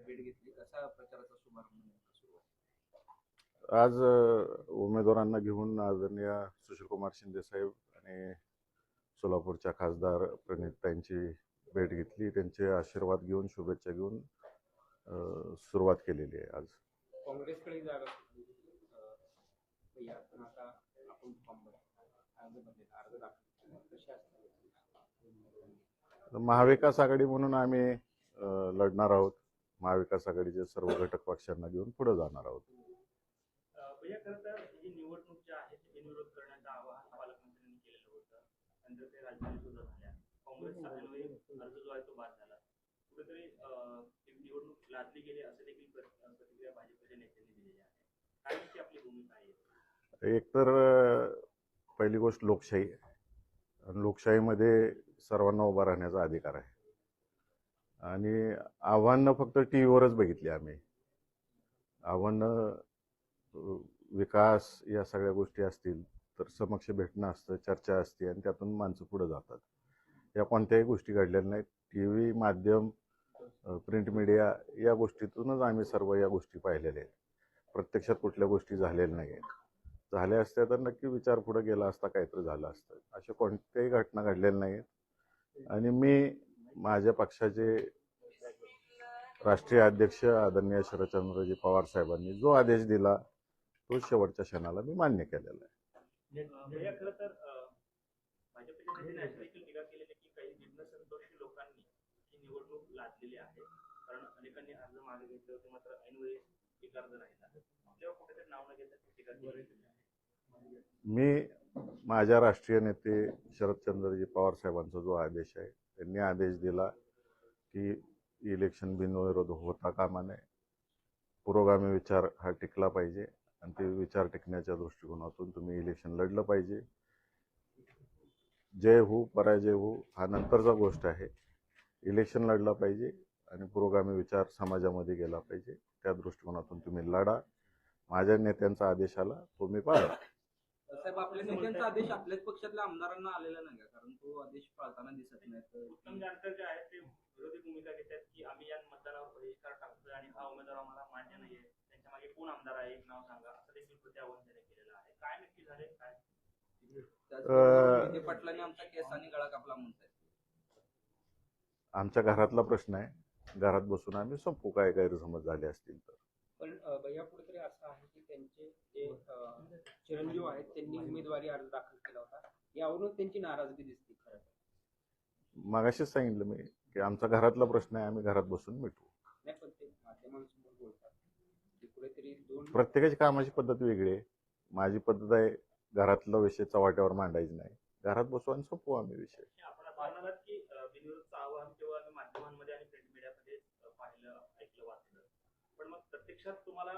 भेट घेतली. कसा प्रचाराचा शुभारंभ नेमका सुरू आहे? आज उमेदवारांना घेऊन आदरणीय सुशीलकुमार शिंदे साहेब आणि सोलापूरच्या खासदार प्रणिताईंची भेट घेतली. त्यांचे आशीर्वाद घेऊन, शुभेच्छा घेऊन सुरुवात केलेली आहे. आज काँग्रेसकडे जागा सुटली. भैया, पण आता आपण अर्ज दाखल कशी असणार? महाविकास आघाडी म्हणून आम्ही लढणार आहोत. महाविकास आघाडीचे सर्व घटक पक्षांना घेऊन पुढे जाणार आहोत. भैया, खरं तर ही निवडणूक जी आहे ती बिनविरोध करण्याचं आवाहन पालकमंत्र्यांनी केलेलं होतं. नंतर ते राजकीय सुद्धा झाल्या. काँग्रेसचा अर्ज जो आहे तो बाद झाला. कुठेतरी निवडणूक लादली गेली असे देखील प्रतिक्रिया भाजपच्या नेत्यांनी दिलेली आहे. काय नक्की आपली भूमिका आहे? एक तर पहिली गोष्ट लोकशाही आहे. लोकशाहीमध्ये सर्वांना उभा राहण्याचा अधिकार आहे. आणि आव्हानं फक्त टी व्हीवरच बघितली आम्ही. आव्हानं विकास या सगळ्या गोष्टी असतील तर समक्ष भेटणं असतं, चर्चा असते आणि त्यातून माणसं पुढे जातात. या कोणत्याही गोष्टी घडलेल्या नाहीत. टी व्ही माध्यम, प्रिंट मीडिया या गोष्टीतूनच आम्ही सर्व या गोष्टी पाहिलेल्या आहेत. प्रत्यक्षात कुठल्या गोष्टी झालेल्या नाही आहेत. झाल्या असत्या तर नक्की विचार पुढे गेला असता, काहीतरी झालं असतं. अशा कोणत्याही घटना घडलेल्या नाहीत. आणि मी माझ्या पक्षाचे राष्ट्रीय अध्यक्ष आदरणीय शरदचंद्रजी पवार साहेबांनी जो आदेश दिला तो शेवटच्या क्षणाला मी मान्य केलेला आहे. खरं तर भाजपच्या नेत्यांनी अशी देखील टीका केलेली की काही निम्नसंतोषी लोकांनी ही निवडणूक लादलेली आहे. कारण अनेकांनी अर्ज मागे घेतले होते, मात्र ऐनवेळी एक अर्ज राहिला. तेव्हा कुठेतरी नाव न घेता टीका केली. मी माझ्या राष्ट्रीय नेते शरदचंद्रजी पवार साहेबांचा जो आदेश आहे, त्यांनी आदेश दिला की इलेक्शन बिनविरोध होता कामा नये. पुरोगामी विचार हा टिकला पाहिजे आणि ते विचार टिकण्याच्या दृष्टिकोनातून तुम्ही इलेक्शन लढलं पाहिजे. जय हो पराजय हो हा नंतरचा गोष्ट आहे. इलेक्शन लढला पाहिजे आणि पुरोगामी विचार समाजामध्ये गेला पाहिजे. त्या दृष्टिकोनातून तुम्ही लढा. माझ्या नेत्यांचा आदेश आला तो मी पाळला. साहेब, आपल्या नेत्यांचा आदेश आपल्याच पक्षातल्या आमदारांना आलेला नाही का? कारण तो आदेश पाळताना दिसत नाही. उत्तम जानकर जे आहेत ते विरोधी भूमिका घेतात की आम्ही या मतदारावर बहिष्कार टाकतोय आणि हा उमेदवार आम्हाला मान्य नाहीये. त्यांच्या मागे कोण आमदार आहे एक नाव सांगा, असं देखील प्रत्याहवान त्यांनी केलेलं आहे. काय नक्की झाले काय? पाटलांनी आमचा केस आणि गळा कापला म्हणतात. आमच्या घरातला प्रश्न आहे. घरात बसून आम्ही संपू, काय गैरसमज झाले असतील तर. पण भैया, कुठेतरी असं आहे की त्यांचे जे चिरंजीव आहेत त्यांनी उमेदवारी अर्ज दाखल केला होता, यावरून त्यांची नाराजगी दिसते. खरं मगाशीच सांगितलं मी की आमचा घरातला प्रश्न आहे, आम्ही घरात बसून मिटवू. नाही, पण ते माध्यमांसमोर बोलतात की कुठेतरी प्रत्येकाची कामाची पद्धत वेगळी आहे. माझी पद्धत आहे घरातला विषय चव्हाट्यावर मांडायचं नाही, घरात बसू आणि संपवू आम्ही विषय. आपण पाहणार की बिनविरोधचं आव्हान जेव्हा आम्ही माध्यमांमध्ये आणि प्रिंट मीडियामध्ये पाहिलं, ऐकलं, वाचलं, पण मग प्रत्यक्षात तुम्हाला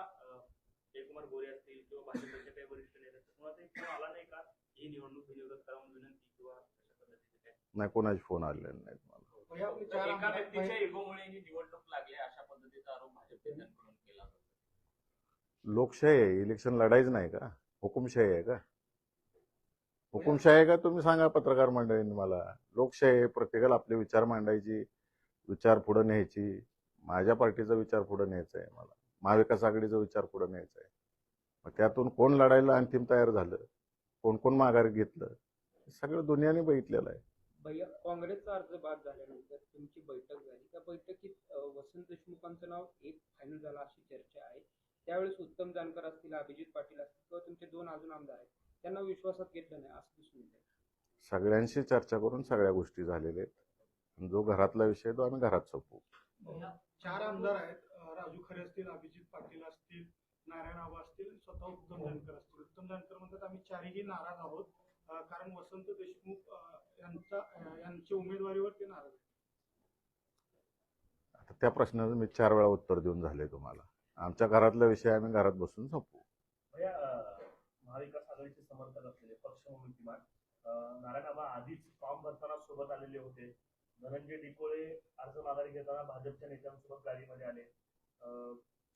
जयकुमार गोरे असतील किंवा भाजपचे काही वरिष्ठ नेते तुम्हाला ते फोन आला नाही का ही निवडणूक बिनविरोध करा म्हणून विनंती किंवा अशा पद्धतीचे काय? नाही, कोणाचे फोन आलेले नाहीत मला. एका व्यक्तीच्या इगोमुळे ही निवडणूक लागली अशा पद्धतीचा आरोप भाजप नेत्यांकडून केला जातो. लोकशाही आहे, इलेक्शन लढायचं नाही का? हुकुमशाही आहे का? हुकुमशाही आहे का? तुम्ही सांगा पत्रकार मंडळींनी मला. लोकशाही आहे, प्रत्येकाला आपले विचार मांडायची, विचार पुढे न्यायची. माझ्या पार्टीचा विचार पुढे न्यायचा आहे, मला महाविकास आघाडीचा विचार पुढे न्यायचा आहे. मग त्यातून कोण लढायला अंतिम तयार झालं, कोण कोण माघार घेतलं, सगळं दुनियाने बघितलेलं आहे. भैया, काँग्रेसचा अर्ज बाद झाल्यानंतर तुमची बैठक झाली. त्या बैठकीत वसंत देशमुखांचं नाव एक फायनल झालं अशी चर्चा आहे. त्यावेळेस उत्तम जानकर असतील, अभिजित पाटील असतील किंवा तुमचे दोन अजून आमदार आहेत, त्यांना विश्वासात घेतलं नाही असं दिसून येतं. सगळ्यांशी चर्चा करून सगळ्या गोष्टी झालेल्या आहेत. जो घरातला विषय तो आम्ही घरात संपवू. 4 आमदार आहेत. राजू खरे असतील, अभिजित पाटील असतील, नारायण आबा असतील, स्वतः उत्तम जानकर असतील. उत्तम जानकर म्हणतात आम्ही 4ही नाराज आहोत कारण वसंत देशमुख यांच्या उमेदवारीवर ते नाराज आहेत. आता त्या प्रश्नाचं मी 4 वेळा उत्तर देऊन झाले तुम्हाला. आमच्या घरातला विषय आम्ही घरात बसून संपवू. महाविकास आघाडीचे समर्थक असलेले पक्ष म्हणून किमान नारायण आबा आधीच फॉर्म भरताना सोबत आलेले होते. धनंजय डिकोळे अर्ज माघारी घेताना भाजपच्या नेत्यांसोबत गाडीमध्ये आले.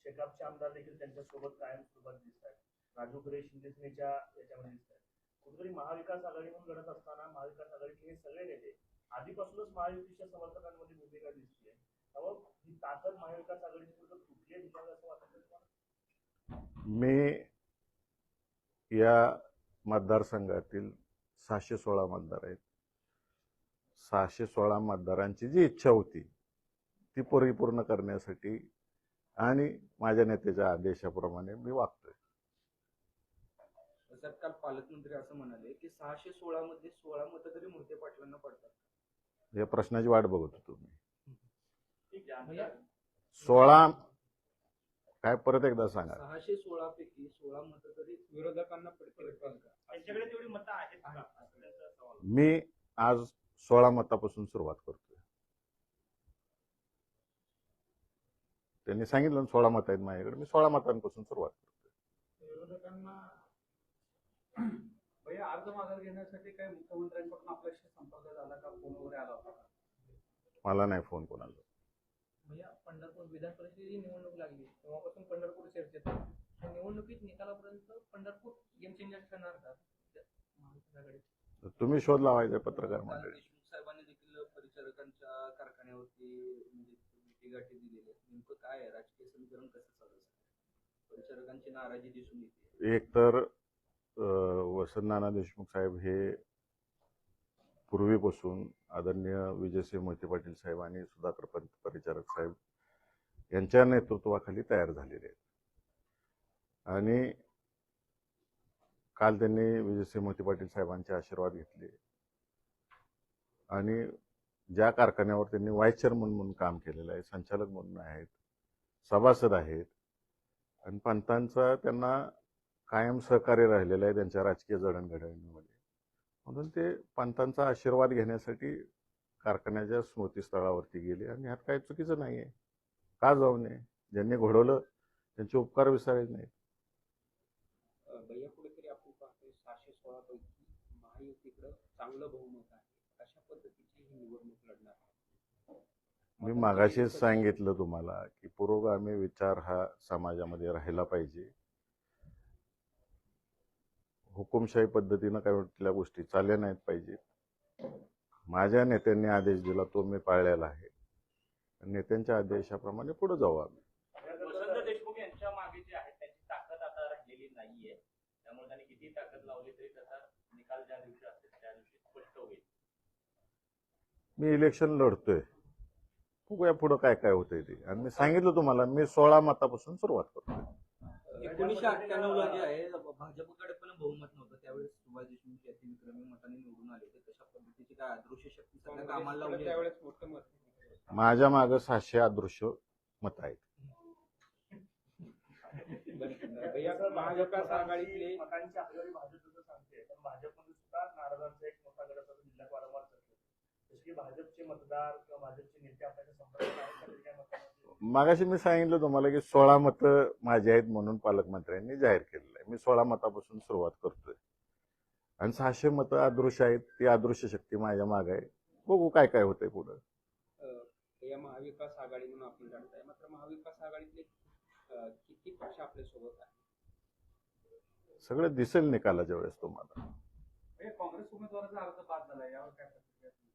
शेकापचे आमदार देखील त्यांच्यासोबत कायम सोबत दिसत आहेत. राजू खरे शिंदेसेनेच्या याच्यामध्ये दिसत आहेत. कुठेतरी महाविकास आघाडी म्हणून लढत असताना महाविकास आघाडीचे हे सगळे नेते आधीपासूनच महायुतीच्या समर्थकांमध्ये भूमिका दिसते. त्यामुळे ही ताकद महाविकास आघाडीची कुठं तुटली आहे दिसायला असं वाटतं तुम्हाला? मी या मतदारसंघातील 616 मतदार आहेत. 616 मतदारांची जी इच्छा होती ती परिपूर्ण करण्यासाठी आणि माझ्या नेत्याच्या आदेशाप्रमाणे मी वागतोय. सर काल पालकमंत्री असं म्हणाले की 616 मध्ये 16 मतं तरी मोहिते पाटलांना पडतात. या प्रश्नाची वाट बघत होतो मी. ठीक आहे. म्हणजे 16 काय परत एकदा सांगा. 616 पैकी 16 मतं तरी विरोधकांना पडतील का? त्यांच्याकडे तेवढी मतं आहेत का असं त्यांचा सवाल. मी आज 16 मतापासून सुरुवात करतोय. त्यांनी सांगितलं 16 मत आहेत माझ्याकडे, मी 16 मतांपासून सुरुवात करतोय. विरोधकांना भैया अर्ज माघार घेण्यासाठी काही मुख्यमंत्र्यांकडून आपल्याशी संपर्क झाला का? फोन वगैरे आला होता का? मला नाही फोन कोणाला. भैया पंढरपूर विधान परिषदेची निवडणूक लागली तेव्हापासून पंढरपूर चर्चेत आहे. त्या निवडणुकीत निकालापर्यंत पंढरपूर गेम चेंजर ठरणार का महाविकास आघाडीत? तुम्ही शोध लावायचा पत्रकार काल मंडळी. देशमुख साहेबांनी देखील परिचारकांच्या कारखान्यावरती म्हणजे गाठी दिलेली आहे. नेमकं काय आहे राजकीय समीकरण कसं चालू आहे? परिचारकांची नाराजी दिसून येते. एक तर वसंत नाना देशमुख साहेब हे पूर्वीपासून आदरणीय विजयसिंह मोहिते पाटील साहेब आणि सुधाकर पंत परिचारक साहेब यांच्या नेतृत्वाखाली तयार झालेले आहेत. आणि काल त्यांनी विजयसिंह मोहिते पाटील साहेबांचे आशीर्वाद घेतले आणि ज्या कारखान्यावर त्यांनी व्हाईस चेअरमन म्हणून काम केलेलं आहे, संचालक म्हणून आहेत, सभासद आहेत आणि पंतांचा त्यांना कायम सहकार्य राहिलेलं आहे त्यांच्या राजकीय जडणघडणीमध्ये. म्हणून ते पंतांचा आशीर्वाद घेण्यासाठी कारखान्याच्या स्मृतीस्थळावरती गेले आणि ह्यात काही चुकीचं नाही आहे. का जाऊ नये? ज्यांनी घडवलं त्यांचे उपकार विसरायचे नाहीत. भैया कुठेतरी आपण पाहतोय 616 पैकी महायुतीकडे चांगलं बहुमत आहे. अशा पद्धतीची ही निवडणूक लढणार आहे. मी मागाशीच सांगितलं तुम्हाला की पुरोगामी विचार हा समाजामध्ये राहिला पाहिजे. हुकुमशाही पद्धतीनं काही कुठल्या गोष्टी चालल्या नाहीत पाहिजे. माझ्या नेत्यांनी आदेश दिला तो मी पाळलेला आहे. नेत्यांच्या आदेशाप्रमाणे पुढे जाऊ आम्ही. वसंत देशमुख यांच्या मागे जे आहे त्यांची ताकद आता राहिलेली नाहीये. त्यामुळे त्यांनी किती ताकद लावली तरी त्याचा निकाल ज्या दिवशी असेल त्या दिवशी स्पष्ट होईल. मी इलेक्शन लढतोय, बघूया पुढं काय काय होतंय ते. आणि मी सांगितलं तुम्हाला मी 16 मतापासून सुरुवात करतोय. 1998 ला जे आहे भाजपकडे पण बहुमत नव्हतं. त्यावेळेस सुभाष देशमुख या विक्रमी मताने निवडून आले. तर कशा पद्धतीची काय अदृश्य शक्ती सध्या कामाला लावली आहे? त्यावेळेस मोठं मत. माझ्या मागं 600 अदृश्य मत आहेत. भैया महाविकास आघाडीतले मतांची आघाडी भाजपचं सांगते, पण भाजपमध्ये सुद्धा नाराजांचा एक मोठा गट असतो जिल्ह्यात वारंवार चर्चेत. जसे की भाजपचे मतदार किंवा भाजपचे नेते आपल्याच्या संपर्कात आहेत तरी काय मतांमध्ये? मागाशी मी सांगितलं तुम्हाला की 16 मतं माझी आहेत म्हणून पालकमंत्र्यांनी जाहीर केलेलं आहे. मी 16 मतापासून सुरुवात करतोय आणि 600 मतं अदृश्य आहेत. ती अदृश्य शक्ती माझ्या मागे आहे. बघू काय काय होतंय पुढं. या महाविकास आघाडी म्हणून आपण लढताय. मात्र महाविकास आघाडीतले किती पक्ष आपल्या सोबत आहे? सगळं दिसेल निकालाच्या वेळेस तुम्हाला. भैया काँग्रेस उमेदवाराचा अर्ज बाद झाला, यावर काय प्रतिक्रिया तुमची?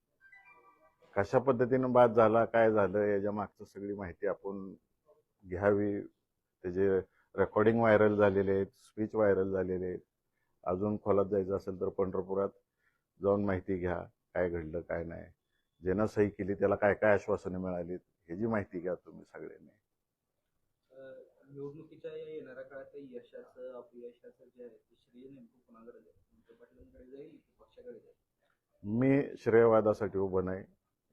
कशा पद्धतीनं बाद झाला, काय झालं, याच्या मागचं सगळी माहिती आपण घ्यावी. त्याचे रेकॉर्डिंग व्हायरल झालेले आहेत, स्पीच व्हायरल झालेले आहेत. अजून खोलात जायचं असेल तर पंढरपुरात जाऊन माहिती घ्या काय घडलं काय नाही, ज्यानं सही केली त्याला काय काय आश्वासनं मिळालीत ह्याची माहिती घ्या तुम्ही सगळ्यांनी. निवडणुकीच्या येणाऱ्या काळात यशाचं अपयशाचं जे आहे ते श्रेय नेमकं कोणाकडे जाईल? मोहिते पाटलांकडे जाईल की पक्षाकडे जाईल? मी श्रेयवादासाठी उभं नाही.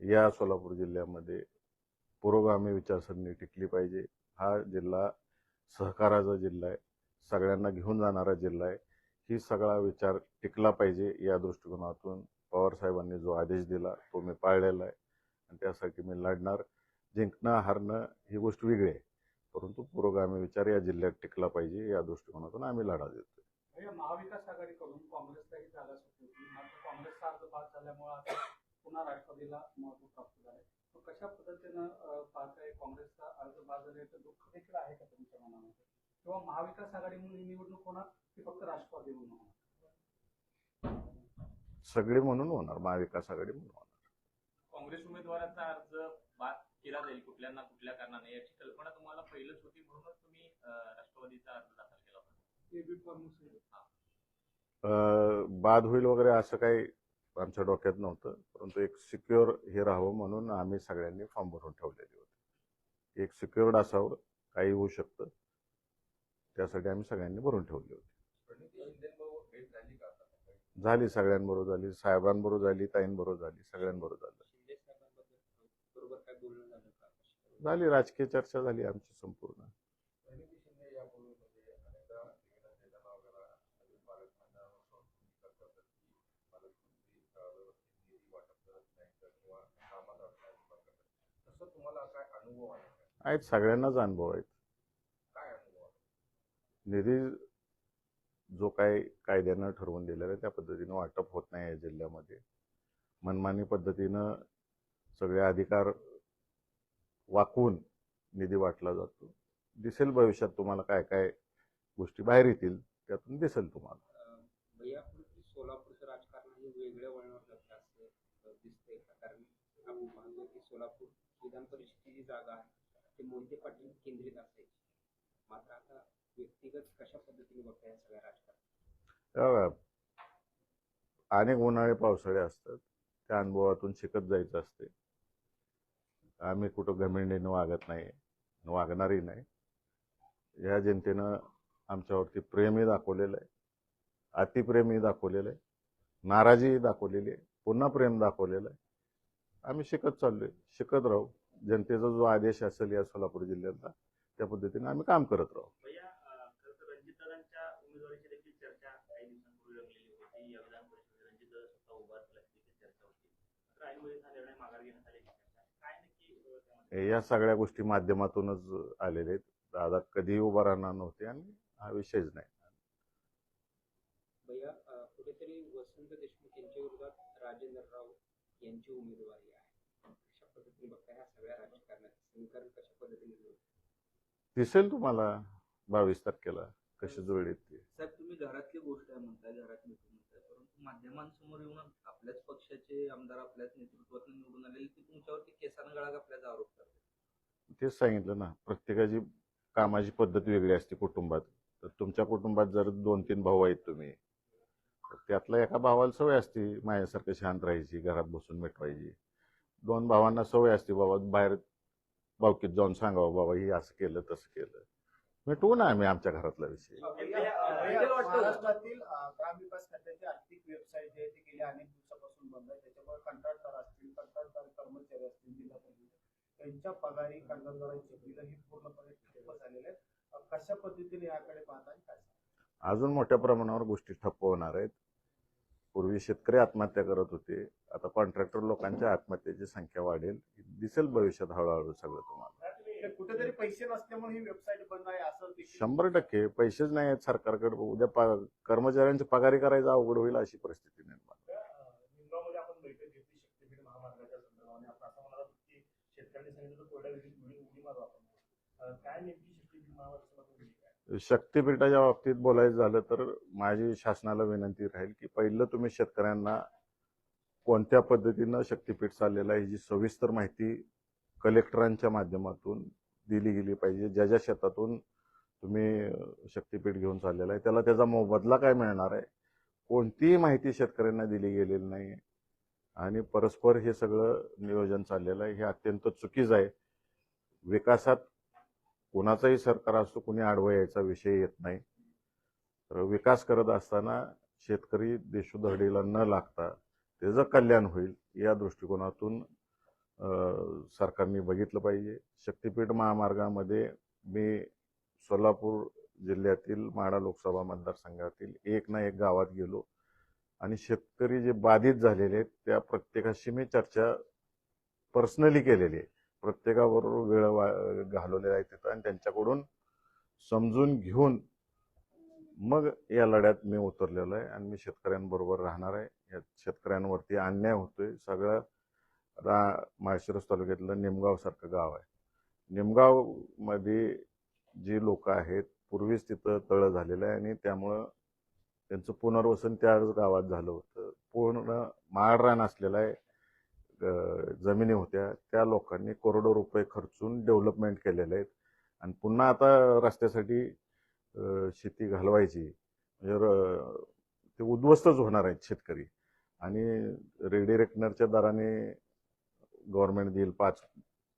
या सोलापूर जिल्ह्यामध्ये पुरोगामी विचारसरणी टिकली पाहिजे. हा जिल्हा सहकाराचा जिल्हा आहे, सगळ्यांना घेऊन जाणारा जिल्हा आहे. ही सगळा विचार टिकला पाहिजे या दृष्टिकोनातून पवार साहेबांनी जो आदेश दिला तो मी पाळलेला आहे आणि त्यासाठी मी लढणार. जिंकणं हारणं ही गोष्ट वेगळी आहे, परंतु पुरोगामी विचार या जिल्ह्यात टिकला पाहिजे या दृष्टिकोनातून आम्ही लढा देतो. भैया महाविकास आघाडीकडून काँग्रेसलाही जागा सुटली होती, मात्र काँग्रेसचा अर्ज बाद झाल्यामुळे आता पुन्हा राष्ट्रवादीला महत्व प्राप्त झालंय. तर कशा पद्धतीनं पाहताय? काँग्रेसचा अर्ज बाद झाल्याचं दुःख देखील आहे का तुमच्या मनामध्ये? किंवा महाविकास आघाडी म्हणून ही निवडणूक होणार की फक्त राष्ट्रवादी म्हणून होणार? सगळे म्हणून होणार, महाविकास आघाडी म्हणून होणार. काँग्रेस उमेदवाराचा अर्ज बाद केला जाईल कुठल्या ना कुठल्या कारणाने याची कल्पना तुम्हाला पहिलंच होती म्हणूनच तुम्ही राष्ट्रवादीचा अर्ज दाखल केला होता. बाद होईल वगैरे असं काही आमच्या डोक्यात नव्हतं, परंतु एक सिक्युअर हे राहावं म्हणून आम्ही सगळ्यांनी फॉर्म भरून ठेवलेले होते. एक सिक्युअर्ड असावं, काही होऊ शकतं, त्यासाठी आम्ही सगळ्यांनी भरून ठेवले होते. झाली, सगळ्यांबरोबर झाली, साहेबांबरोबर झाली, ताईंबरोबर झाली, सगळ्यांबरोबर झालं. शिंदे साहेबांबद्दल बरोबर काय बोलणं झालं का? झाली, राजकीय चर्चा झाली आमची संपूर्ण. आहेत, सगळ्यांनाच अनुभव आहेत. निधी जो काही कायद्यानं ठरवून दिलेला आहे त्या पद्धतीनं वाटप होत नाही या जिल्ह्यामध्ये. मनमानी पद्धतीनं सगळे अधिकार वाकवून निधी वाटला जातो. दिसेल भविष्यात तुम्हाला काय काय गोष्टी बाहेर येतील, त्यातून दिसेल तुम्हाला. भैया सोलापूरचं राजकारण हे वेगळ्या वळणावर जातं असं दिसतंय का? कारण आपण पाहतो की सोलापूर विधान परिषदेची जी जागा आहे ते मोहिते पाटील केंद्रित असायची, मात्र आता व्यक्तिगत कशा पद्धतीने बघता या सगळ्या राजकारण? अनेक उन्हाळे पावसाळे असतात, त्या अनुभवातून शिकत जायचं असते. आम्ही कुठं घमेंडीनं वागत नाही, वागणारही नाही. या जनतेनं आमच्यावरती प्रेमही दाखवलेलं आहे, अतिप्रेमही दाखवलेलं आहे, नाराजीही दाखवलेली आहे, पुन्हा प्रेम दाखवलेलं आहे. आम्ही शिकत चाललोय, शिकत राहू. जनतेचा जो आदेश असेल या सोलापूर जिल्ह्यातला त्या पद्धतीने आम्ही काम करत राहू. रणजितदादांच्या उमेदवारीची देखील चर्चा काही दिवसांपूर्वी रंगलेली होती. या विधान परिषदेत रणजितदादा स्वतः उभा असल्याची चर्चा होती. तर ऐनवेळी हा निर्णय माघार घेण्यात आल्याची चर्चा काय नक्की? या सगळ्या गोष्टी माध्यमातूनच आलेल्या आहेत. दादा कधीही उभा राहणार नव्हते आणि हा विषयच नाही. भैया कुठेतरी वसंत देशमुख यांच्या विरोधात राजेंद्र राऊत यांची उमेदवारी आहे. कशा पद्धतीने बघता ह्या सगळ्या राजकारणात समीकरण कशा पद्धतीने दिसेल तुम्हाला 22 तारखेला कशी जुळलीत ती. साहेब, तुम्ही घरातली गोष्ट आहे म्हणताय, घरात नेते म्हणताय, परंतु माध्यमांसमोर येऊन आपल्याच पक्षाचे आमदार आपल्याच नेतृत्वातून निवडून आलेले ते तुमच्यावरती केसानं गळा घातल्याचा आरोप करतात. तेच सांगितलं ना, प्रत्येकाची कामाची पद्धत वेगळी असते कुटुंबात. तर तुमच्या कुटुंबात जर 2-3 भाऊ आहेत तुम्ही, तर त्यातल्या एका भावाला सवय असते माझ्यासारखं शांत राहायची, घरात बसून मिटवायची. 2 भावांना सवय असते बाबा बाहेर भावकीत जाऊन सांगावं बाबा ही असं केलं तसं केलं. मिटवू ना आम्ही आमच्या घरातला विषय. महाराष्ट्रातील ग्रामविकास खात्याची आर्थिक वेबसाईट जी आहे ती गेल्या अनेक दिवसापासून बंद आहे. त्याच्यामुळे कंत्राटदार असतील, कंत्राटदार कर्मचारी असतील, जिल्हा परिषद त्यांच्या पगारी कंत्राटदारांची बिलं ही पूर्णपणे ठप्प झालेले आहेत. कशा पद्धतीने याकडे पाहता काय? अजून मोठ्या प्रमाणावर गोष्टी ठप्प होणार आहेत. पूर्वी शेतकरी आत्महत्या करत होते, आता कॉन्ट्रॅक्टर लोकांच्या आत्महत्येची संख्या वाढेल. दिसेल भविष्यात हळूहळू सगळं तुम्हाला. कुठेतरी पैसे नसल्यामुळे ही वेबसाईट बंद आहे असं 100% पैसेच नाही आहेत सरकारकडे. उद्या कर्मचाऱ्यांची पगारी करायचं अवघड होईल अशी परिस्थिती निर्माण. निमगावमध्ये आपण बैठक घेतली शक्तीपीठ महामार्गाच्या संदर्भाने. आपण असं म्हणाला की शेतकऱ्यांनी सांगितलं कोरड्या उडी मारू आपण. काय नेमकी शक्तीपीठ महामार्गाच्या शक्तीपीठाच्या बाबतीत बोलायचं झालं तर माझी शासनाला विनंती राहील की पहिलं तुम्ही शेतकऱ्यांना कोणत्या पद्धतीनं शक्तीपीठ चाललेलं आहे याची सविस्तर माहिती कलेक्टरांच्या माध्यमातून दिली गेली पाहिजे. ज्या ज्या शेतातून तुम्ही शक्तीपीठ घेऊन चाललेला आहे त्याला त्याचा मोबदला काय मिळणार आहे, कोणतीही माहिती शेतकऱ्यांना दिली गेलेली नाही. आणि परस्पर हे सगळं नियोजन चाललेलं आहे, हे अत्यंत चुकीचं आहे. विकासात कोणाचाही सरकार असतो, कुणी आडवं यायचा विषय येत नाही. तर विकास करत असताना शेतकरी देशोधडीला न लागता त्याचं कल्याण होईल या दृष्टिकोनातून सरकारने बघितलं पाहिजे. शक्तीपीठ महामार्गामध्ये मी सोलापूर जिल्ह्यातील माढा लोकसभा मतदारसंघातील एक ना एक गावात गेलो आणि शेतकरी जे बाधित झालेले आहेत त्या प्रत्येकाशी मी चर्चा पर्सनली केलेली आहे. प्रत्येकाबरोबर वेळ घालवलेला आहे तिथं आणि त्यांच्याकडून समजून घेऊन मग या लढ्यात मी उतरलेलो आहे आणि मी शेतकऱ्यांबरोबर राहणार आहे. या शेतकऱ्यांवरती अन्याय होतोय. सगळं माळशिरस तालुक्यातलं निमगाव सारखं गाव आहे. निमगाव मध्ये जी लोक आहेत पूर्वीच तिथं तळ झालेलं आहे आणि त्यामुळं त्यांचं पुनर्वसन त्याच गावात झालं होतं. पूर्ण माळरान असलेलं आहे. जमिनी होत्या त्या लोकांनी करोडो रुपये खर्चून डेव्हलपमेंट केलेले आहेत आणि पुन्हा आता रस्त्यासाठी शेती घालवायची म्हणजे ते उद्ध्वस्तच होणार आहेत शेतकरी. आणि रेडी रेकनरच्या दराने गव्हर्नमेंट देईल 5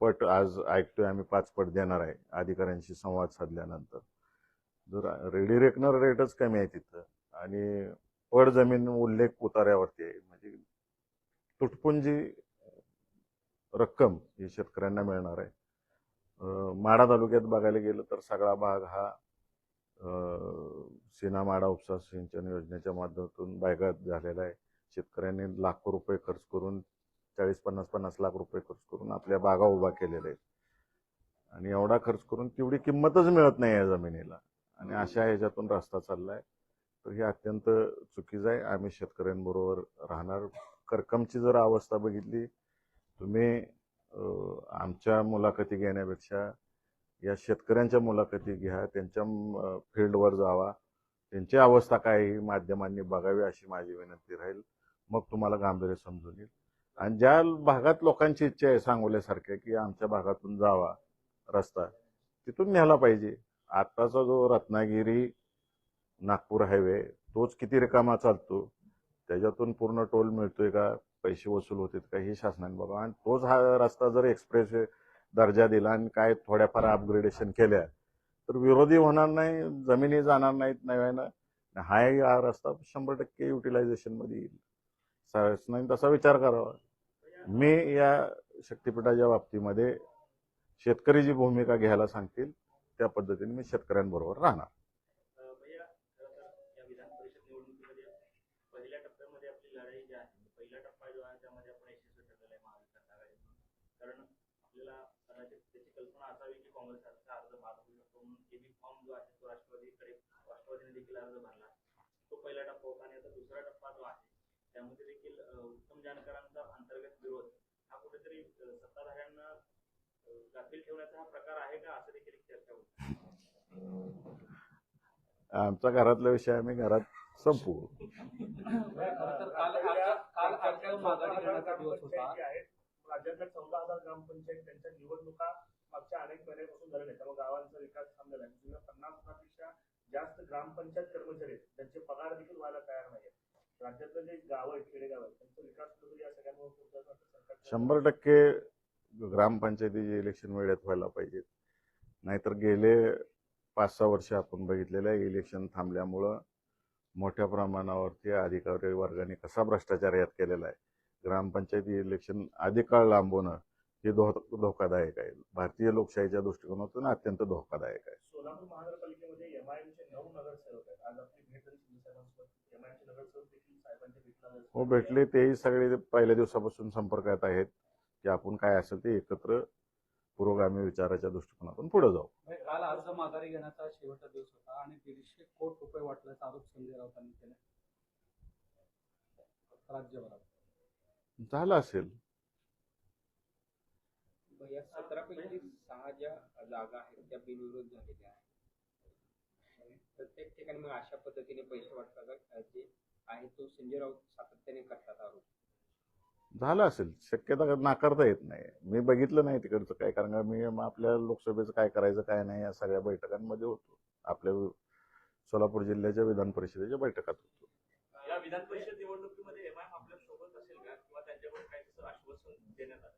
पट, आज ऐकतोय आम्ही 5 पट देणार आहे अधिकाऱ्यांशी संवाद साधल्यानंतर. जर रेडी रेकनर रेटच कमी आहे तिथं आणि पड जमीन उल्लेख उतार्यावरती आहे, म्हणजे तुटपुंजी रक्कम ही शेतकऱ्यांना मिळणार आहे. माढा तालुक्यात बघायला गेलं तर सगळा भाग हा सीना माढा उपसा सिंचन योजनेच्या माध्यमातून बागायत झालेला आहे. शेतकऱ्यांनी लाखो रुपये खर्च करून 40-50 लाख रुपये खर्च करून आपल्या बागा उभा केलेल्या आहेत आणि एवढा खर्च करून तेवढी किंमतच मिळत नाही या जमिनीला आणि अशा ह्याच्यातून रस्ता चाललाय. तर हे अत्यंत चुकीचं आहे. आम्ही शेतकऱ्यांबरोबर राहणार. करकमची जर अवस्था बघितली तुम्ही, आमच्या मुलाखती घेण्यापेक्षा या शेतकऱ्यांच्या मुलाखती घ्या, त्यांच्या फील्डवर जावा, त्यांची अवस्था काय ही माध्यमांनी बघावी अशी माझी विनंती राहील. मग तुम्हाला गांभीर्य समजून येईल. आणि ज्या भागात लोकांची इच्छा आहे सांगोल्यासारख्या की आमच्या भागातून जावा रस्ता, तिथून न्यायला पाहिजे. आत्ताचा जो रत्नागिरी नागपूर हायवे तोच किती रिकामा चालतो, त्याच्यातून पूर्ण टोल मिळतोय का, पैसे वसूल होतात का, हे शासनाने बघा. आणि तोच हा रस्ता जर एक्सप्रेस दर्जा दिला आणि काय थोड्याफार अपग्रेडेशन केल्या तर विरोधी होणार नाही, जमिनी जाणार नाहीत नव्यानं. हा रस्ता 100% युटिलायझेशन मध्ये येईल. शासनाने तसा विचार करावा. मी या शक्तीपीठाच्या बाबतीमध्ये शेतकरी जी भूमिका घ्यायला सांगतील त्या पद्धतीने मी शेतकऱ्यांबरोबर राहणार. या विधान परिषद निवडणुकीमध्ये पहिल्या टप्प्यामध्ये आपली लढाई जी आहे, पहिला टप्पा जो आहे त्यामध्ये आपण यशस्वी ठरलेला आहे महाविकास आघाडीतून. कारण आपल्याला कदाचित त्याची कल्पना असावी की काँग्रेसचा अर्ज बाद होऊ शकतो म्हणून केबी फॉर्म जो आहे तो राष्ट्रवादीने देखील अर्ज भरला. तो पहिला टप्पा होता आणि आता दुसरा टप्पा जो आहे त्यामध्ये देखील उत्तम जानकरांचा अंतर्गत विरोध हा कुठेतरी सत्ताधाऱ्यांना गाफील ठेवण्याचा हा प्रकार आहे का, असं देखील चर्चा होती. आमचा घरातला विषय आम्ही घरात संपवू. राज्यातल्या 14,000 ग्रामपंचायत त्यांच्या निवडणुका मागच्या अनेक महिन्यापासून झाल्या नाही, त्यामुळे गावांचा विकास थांबलेला आहे. 50,000पेक्षा जास्त ग्रामपंचायत कर्मचारी आहेत त्यांचे पगार देखील व्हायला तयार नाही. राज्यातले जे गाव आहेत, खेडेगाव आहेत, त्यांचा विकास कुठेतरी या सगळ्यांमुळे 100% ग्रामपंचायतीचे इलेक्शन वेळेत व्हायला पाहिजेत. नाहीतर गेले 5-6 वर्ष आपण बघितलेल्या इलेक्शन थांबल्यामुळं मोठ्या प्रमाणावरती अधिकारी वर्गाने कसा भ्रष्टाचार यात केलेला आहे. ग्रामपंचायती इलेक्शन अधिक काळ लांबवणं हे धोकादायक आहे. भारतीय लोकशाहीच्या दृष्टिकोनातून अत्यंत धोकादायक आहे. सोलापूर महानगरपालिकेमध्ये एमआयएमचे 9 नगरसेवक आहेत. आज आपली भेट झाली साहेबांसोबत. एमआयएमचे नगरसेवक देखील साहेबांच्या भेटला हो भेटले. तेही सगळे पहिल्या दिवसापासून संपर्कात आहेत की आपण काय असेल ते एकत्र पुरोगामी विचाराच्या दृष्टिकोनातून पुढे जाऊ. काल अर्ज माघारी घेण्याचा शेवटचा दिवस होता आणि 150 कोटी रुपये वाटल्याचा आरोप संजय राऊतांनी केला राज्यभरात. झालं असेल. या 17पैकी 6 ज्या जागा आहेत त्या बिनविरोध झालेल्या आहेत. प्रत्येक ठिकाणी मग अशा पद्धतीने पैसे वाटतात जे आहे तो संजय राऊत सातत्याने करतात आरोप. झालं असेल, शक्यता नाकारता येत नाही. मी बघितलं नाही तिकडचं काय, कारण का मी आपल्या लोकसभेचं काय करायचं काय नाही या सगळ्या बैठकांमध्ये होतो. आपल्या सोलापूर जिल्ह्याच्या विधान परिषदेच्या बैठकात होतो. या विधान परिषद निवडणुकीमध्ये एमआयएम आपल्या सोबत असेल का किंवा त्यांच्याकडे काही आश्वासन देण्यात आलं?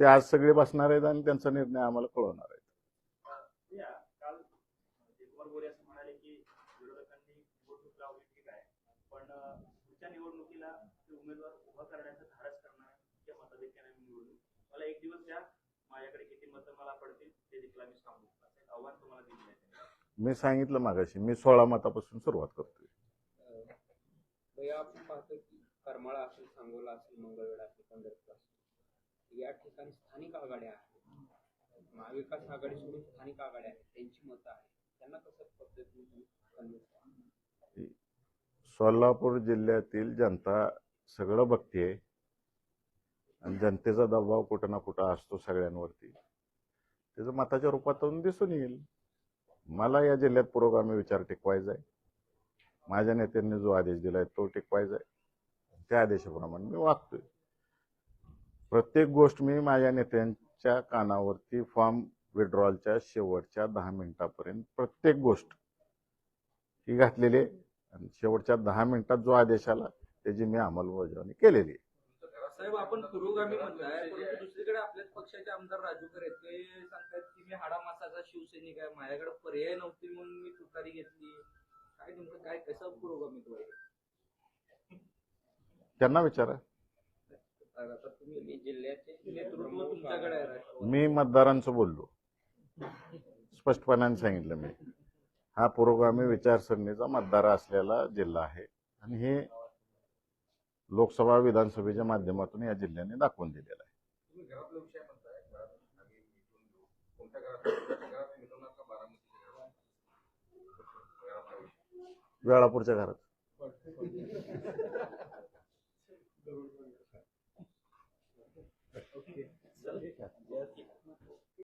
ते आज सगळे बसणार आहेत आणि त्यांचा निर्णय आम्हाला कळवणार आहे. काल जयकुमार गोरे असं म्हणाले की विरोधकांनी निवडणूक लावली ठीक आहे, पण पुढच्या निवडणुकीला उमेदवार उभा करण्याचं धाडस करणार त्या मताधिक्याने निवडणूक. मला एक दिवस द्या, माझ्याकडे किती मतं मला पडतील ते देखील आम्ही सांगू, असं आव्हान तुम्हाला दिले आहे. मी सांगितलं मागाशी, मी 16 मतापासून सुरुवात करतोय. आपण पाहतो की करमाळा असेल, सांगोला असेल, मंगळवेढा असेल, पंढरपूर असेल, या ठिकाणी स्थानिक आघाड्या आहेत. महाविकास आघाडी सोडून स्थानिक आघाड्या आहेत, त्यांची मतं आहेत. त्यांना कसं पद्धतीने कन्व्हिन्स? सोलापूर जिल्ह्यातील जनता सगळं बघते आणि जनतेचा दबाव कुठं ना कुठं असतो सगळ्यांवरती. त्याचं मताच्या रूपातून दिसून येईल. मला या जिल्ह्यात पुरोगामी विचार टिकवायचा आहे. माझ्या नेत्यांनी जो आदेश दिलाय तो टिकवायचा आहे. त्या आदेशाप्रमाणे मी वागतोय. प्रत्येक गोष्ट मी माझ्या नेत्यांच्या कानावरती फॉर्म विड्रॉलच्या शेवटच्या 10 मिनिटापर्यंत प्रत्येक गोष्ट ही घातलेली आहे आणि शेवटच्या 10 मिनिटात जो आदेश आला त्याची मी अंमलबजावणी केलेली आहे. साहेब आपण पुरोगामी म्हणताय, परंतु दुसरीकडे आपल्याच पक्षाचे आमदार राजू खरे ते सांगतात की मी हाडामासाचा शिवसैनिक आहे, माझ्याकडे पर्याय नव्हती म्हणून मी तुतारी घेतली. काय नेमकं काय कसं पुरोगामित्व आहे? त्यांना विचारा. आता तुम्ही जिल्ह्याचे नेतृत्व तुमच्याकडे आहे राष्ट्रवादी. मी मतदारांचं बोललो, स्पष्टपणाने सांगितलं मी. हा पुरोगामी विचारसरणीचा मतदार असलेला जिल्हा आहे आणि हे लोकसभा विधानसभेच्या माध्यमातून या जिल्ह्याने दाखवून दिलेलं आहे. तुम्ही घरातला विषय म्हणताय, घरात आम्ही मिटून घेऊ. कोणत्या घरात मिटवणार का बारामतीच्या घरात? वेळापूरच्या घरात. ओके.